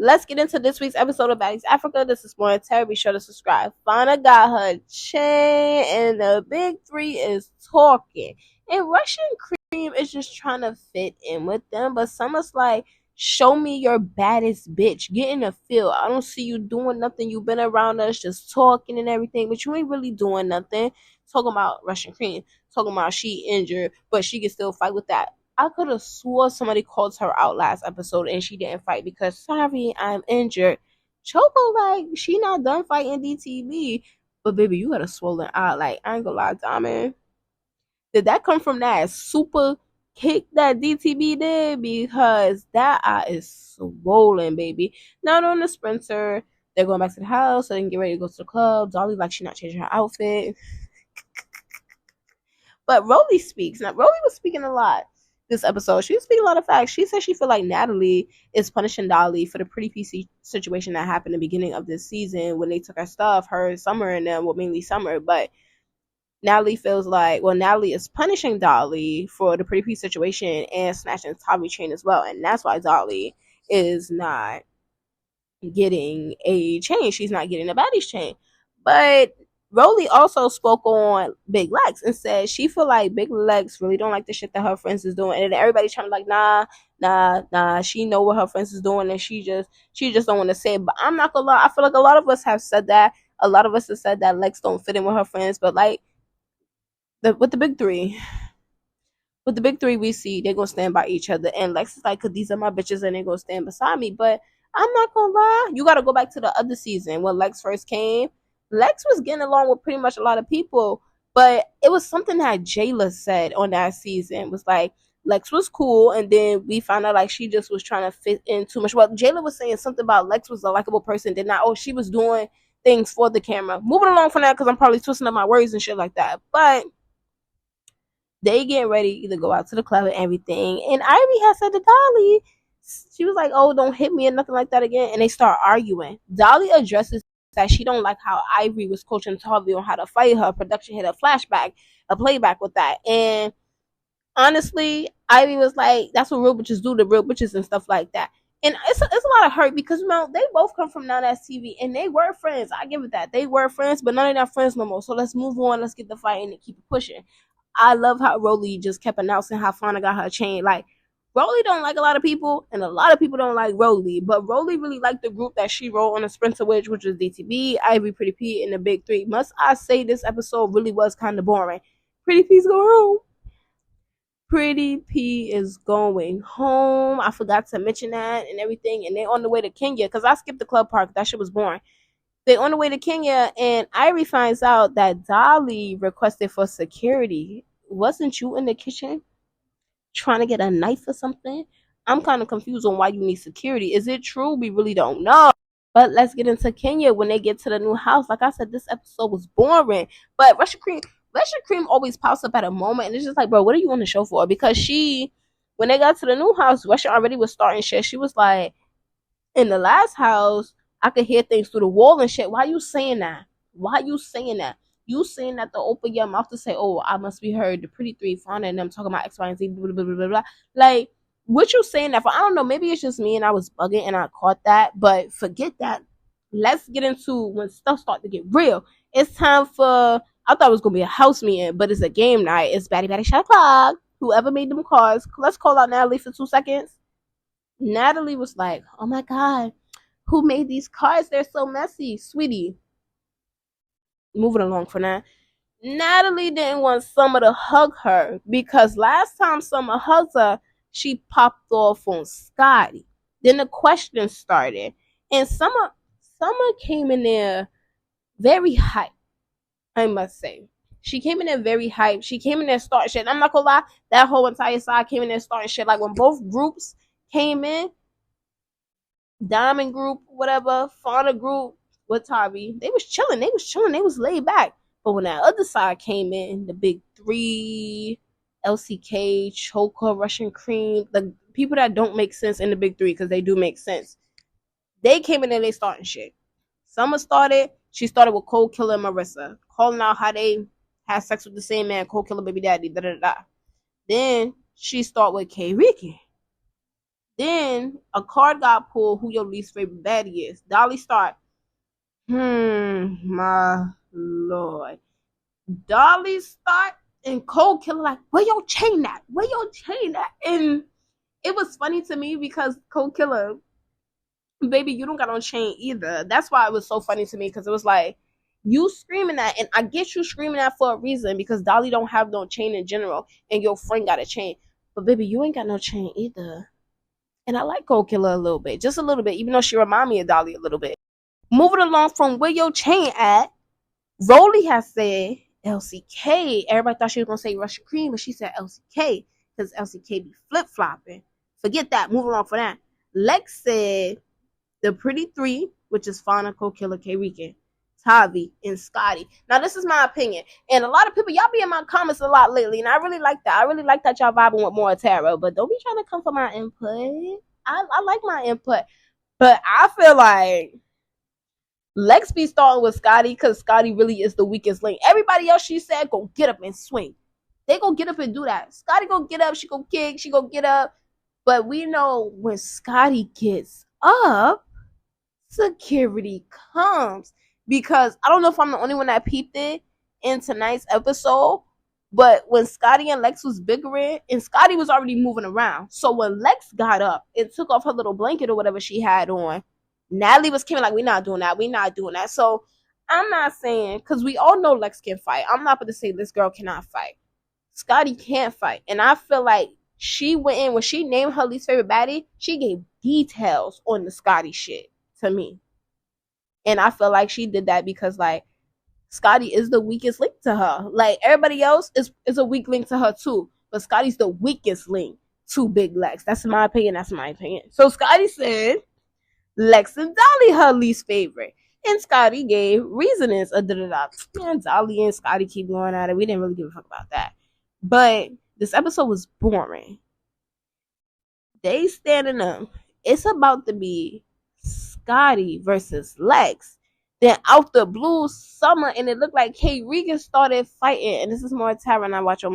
Let's get into this week's episode of Baddies Africa. This is more Terra. Be sure to subscribe. Fauna got her chain, and the big three is talking. And Russian Cream is just trying to fit in with them, but Summer's like, show me your baddest bitch. Get in the field. I don't see you doing nothing. You've been around us just talking and everything, but you ain't really doing nothing. Talking about Russian Cream. Talking about she injured, but she can still fight with that. I could have swore somebody called her out last episode and she didn't fight because sorry, I'm injured. Choco, like, she not done fighting DTB. But baby, you got a swollen eye. Like, I ain't gonna lie, Diamond. Did that come from that super kick that DTB did? Because that eye is swollen, baby. Not on the sprinter. They're going back to the house so they can get ready to go to the club. Dolly, like, she not changing her outfit. But Rolly speaks. Now, Rolly was speaking a lot this episode. She was speaking a lot of facts. She said she feel like Natalie is punishing Dolly for the pretty PC situation that happened in the beginning of this season when they took her stuff, her, Summer, and them, well, mainly Summer. But Natalie feels like, well, Natalie is punishing Dolly for the pretty PC situation and snatching Tommy chain as well. And that's why Dolly is not getting a chain. She's not getting a Baddies chain. But Rolly also spoke on Big Lex and said she feel like Big Lex really don't like the shit that her friends is doing, and everybody's trying to like, nah. She know what her friends is doing, and she just don't want to say it. But I'm not gonna lie, I feel like a lot of us have said that. A lot of us have said that Lex don't fit in with her friends, but like with the big three. With the big three, we see they're gonna stand by each other, and Lex is like, "Cause these are my bitches, and they're gonna stand beside me." But I'm not gonna lie, you gotta go back to the other season when Lex first came. Lex was getting along with pretty much a lot of people, but it was something that Jayla said on that season. It was like Lex was cool, and then we found out like she just was trying to fit in too much. Well, Jayla was saying something about Lex was a likable person, did not. Oh, she was doing things for the camera. Moving along from that because I'm probably twisting up my words and shit like that, but they get ready to go out to the club and everything. And Ivy has said to Dolly, she was like, "Oh, don't hit me or nothing like that again." And they start arguing. Dolly addresses that she don't like how Ivy was coaching Tavi on how to fight her. Production hit a flashback, a playback with that. And honestly, Ivy was like, "That's what real bitches do to real bitches and stuff like that." And it's a lot of hurt because, you know, they both come from Now That's TV and they were friends. I give it that. They were friends, but none of them friends no more. So let's move on. Let's get the fight and keep it pushing. I love how Rolly just kept announcing how Fauna got her chain. Like, Rolly don't like a lot of people, and a lot of people don't like Rolly. But Rolly really liked the group that she wrote on the Sprinter which was DTB, Ivy, Pretty P, and the Big Three. Must I say this episode really was kind of boring. Pretty P's going home. Pretty P is going home. I forgot to mention that and everything. And they're on the way to Kenya because I skipped the club park. That shit was boring. They're on the way to Kenya, and Irie finds out that Dolly requested for security. Wasn't you in the kitchen trying to get a knife or something? I'm kind of confused on why you need security. Is it true? We really don't know. But let's get into Kenya when they get to the new house. Like I said, this episode was boring. But Russian Cream always pops up at a moment, and it's just like, bro, what are you on the show for? Because when they got to the new house, Russian already was starting shit. She was like, in the last house, I could hear things through the wall and shit. Why you saying that? Why you saying that? You saying that to open your mouth to say, "Oh, I must be heard." The pretty three, Fauna, and them talking about X, Y, and Z, blah, blah, blah, blah, blah. Like, what you saying that for? I don't know. Maybe it's just me and I was bugging and I caught that. But forget that. Let's get into when stuff start to get real. It's time for. I thought it was gonna be a house meeting, but it's a game night. It's Batty Shot Clock. Whoever made them cards, let's call out Natalie for 2 seconds. Natalie was like, "Oh my god, who made these cards? They're so messy, sweetie." Moving along for now. Natalie didn't want Summer to hug her because last time Summer hugged her, she popped off on Scotty. Then the questions started, and Summer came in there very hyped. I must say, she came in there very hyped. She came in there starting shit. I'm not gonna lie, that whole entire side came in there starting shit. Like when both groups came in, Diamond group, whatever, Fauna group with Tavi, they was chilling. They was laid back. But when that other side came in, the big three, LCK, Choker, Russian Cream, the people that don't make sense in the big three, because they do make sense, they came in and they starting shit. Summer started. She started with Cold Killer and Marissa, calling out how they had sex with the same man, Cold Killer baby daddy, da da da. Then she started with K Ricky. Then a card got pulled. Who your least favorite baddie is? Dolly start. My lord. Dolly start and Cold Killer like, where your chain at? Where your chain at? And it was funny to me because Cold Killer, baby, you don't got no chain either. That's why it was so funny to me because it was like, you screaming that, and I get you screaming that for a reason because Dolly don't have no chain in general, and your friend got a chain. But baby, you ain't got no chain either. And I like Cold Killer a little bit, just a little bit, even though she remind me of Dolly a little bit. Moving along from where your chain at, Rolly has said LCK. Everybody thought she was gonna say Russian Cream, but she said LCK because LCK be flip flopping. Forget that. Moving on for that. Lex said the pretty three, which is Fauna, Cold Killer, K Rican, Tavi, and Scotty. Now this is my opinion, and a lot of people, y'all be in my comments a lot lately, and I really like that. I really like that y'all vibing with more Terra, but don't be trying to come for my input. I like my input, but I feel like Lex be starting with Scotty because Scotty really is the weakest link. Everybody else, she said, go get up and swing. They go get up and do that. Scotty go get up, she go kick, she go get up. But we know when Scotty gets up, security comes. Because I don't know if I'm the only one that peeped it in tonight's episode, but when Scotty and Lex was bickering, and Scotty was already moving around. So when Lex got up and took off her little blanket or whatever she had on, Natalie was coming like, we're not doing that. We're not doing that. So I'm not saying, because we all know Lex can fight. I'm not going to say this girl cannot fight. Scotty can't fight. And I feel like she went in, when she named her least favorite baddie, she gave details on the Scotty shit to me. And I feel like she did that because, like, Scotty is the weakest link to her. Like, everybody else is a weak link to her too. But Scotty's the weakest link to Big Lex. That's my opinion. That's my opinion. So Scotty said Lex and Dolly her least favorite. And Scotty gave reasonings. Man, Dolly and Scotty keep going at it. We didn't really give a fuck about that. But this episode was boring. They standing up. It's about to be Scotty versus Lex. Then out the blue, Summer, and it looked like Kate Regan started fighting. And this is more Terra, and I watch your